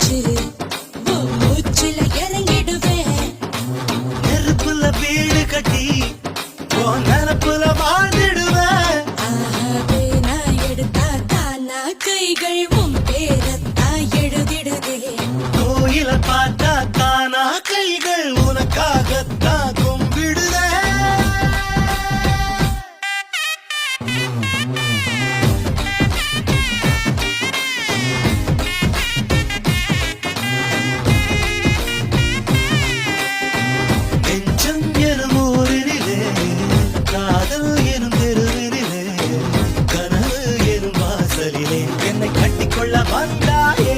வச்சு மூச்சுல இறங்கிடுவேன். நெருப்புல வீடு கட்டி நினப்புல வாழ்ந்துடுவேன். ஆஹாவே நான் எடுத்தா தானா கைகள் உன் பேரத்தான் எழுதிடுதே. கோயில பார்த்தா தானா கைகள் உனக்காகத்தான் கும்பிடுதே. நெஞ்சம் எனும் ஊரினிலே, காதல் எனும் தெருவினிலே, கனவு எனும் வாசலிலே என்னை கட்டிக்கொள்ள வந்தாயே.